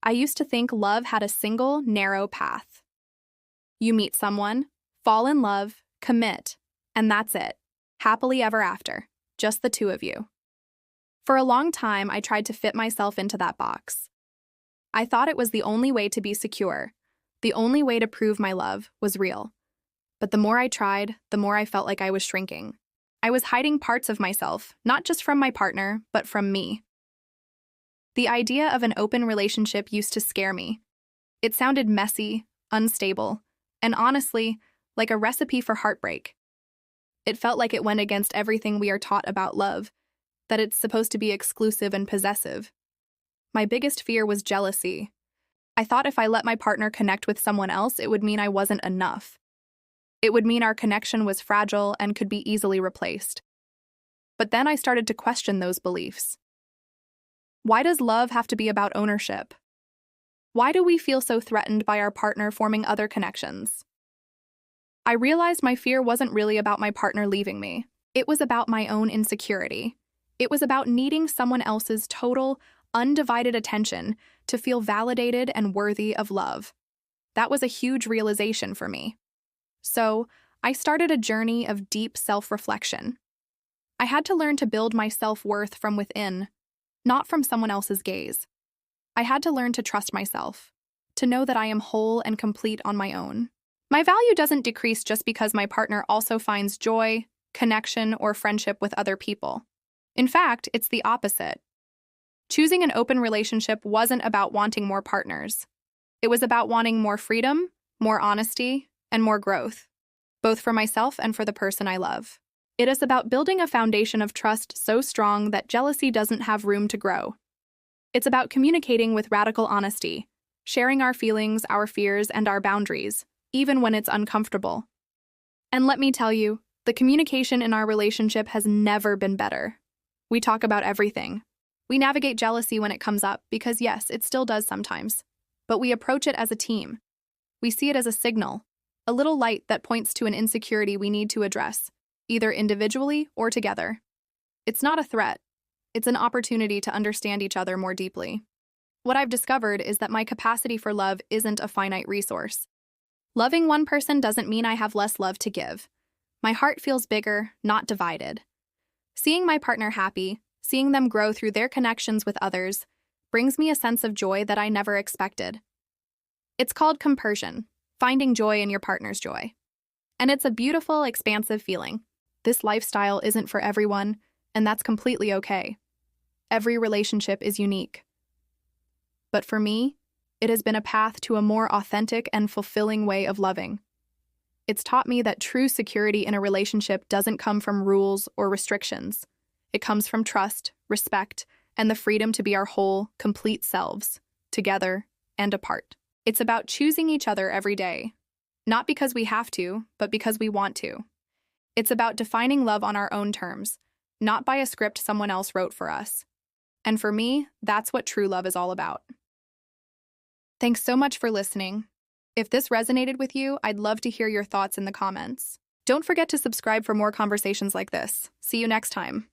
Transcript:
I used to think love had a single, narrow path. You meet someone, fall in love, commit, and that's it. Happily ever after. Just the two of you. For a long time, I tried to fit myself into that box. I thought it was the only way to be secure. The only way to prove my love was real. But the more I tried, the more I felt like I was shrinking. I was hiding parts of myself, not just from my partner, but from me. The idea of an open relationship used to scare me. It sounded messy, unstable, and honestly, like a recipe for heartbreak. It felt like it went against everything we are taught about love, that it's supposed to be exclusive and possessive. My biggest fear was jealousy. I thought if I let my partner connect with someone else, it would mean I wasn't enough. It would mean our connection was fragile and could be easily replaced. But then I started to question those beliefs. Why does love have to be about ownership? Why do we feel so threatened by our partner forming other connections? I realized my fear wasn't really about my partner leaving me. It was about my own insecurity. It was about needing someone else's total, undivided attention to feel validated and worthy of love. That was a huge realization for me. So, I started a journey of deep self-reflection. I had to learn to build my self-worth from within, not from someone else's gaze. I had to learn to trust myself, to know that I am whole and complete on my own. My value doesn't decrease just because my partner also finds joy, connection, or friendship with other people. In fact, it's the opposite. Choosing an open relationship wasn't about wanting more partners. It was about wanting more freedom, more honesty, and more growth, both for myself and for the person I love. It is about building a foundation of trust so strong that jealousy doesn't have room to grow. It's about communicating with radical honesty, sharing our feelings, our fears, and our boundaries, even when it's uncomfortable. And let me tell you, the communication in our relationship has never been better. We talk about everything. We navigate jealousy when it comes up, because yes, it still does sometimes. But we approach it as a team. We see it as a signal, a little light that points to an insecurity we need to address, either individually or together. It's not a threat. It's an opportunity to understand each other more deeply. What I've discovered is that my capacity for love isn't a finite resource. Loving one person doesn't mean I have less love to give. My heart feels bigger, not divided. Seeing my partner happy, seeing them grow through their connections with others, brings me a sense of joy that I never expected. It's called compersion, finding joy in your partner's joy. And it's a beautiful, expansive feeling. This lifestyle isn't for everyone, and that's completely okay. Every relationship is unique. But for me, it has been a path to a more authentic and fulfilling way of loving. It's taught me that true security in a relationship doesn't come from rules or restrictions. It comes from trust, respect, and the freedom to be our whole, complete selves, together and apart. It's about choosing each other every day, not because we have to, but because we want to. It's about defining love on our own terms, not by a script someone else wrote for us. And for me, that's what true love is all about. Thanks so much for listening. If this resonated with you, I'd love to hear your thoughts in the comments. Don't forget to subscribe for more conversations like this. See you next time.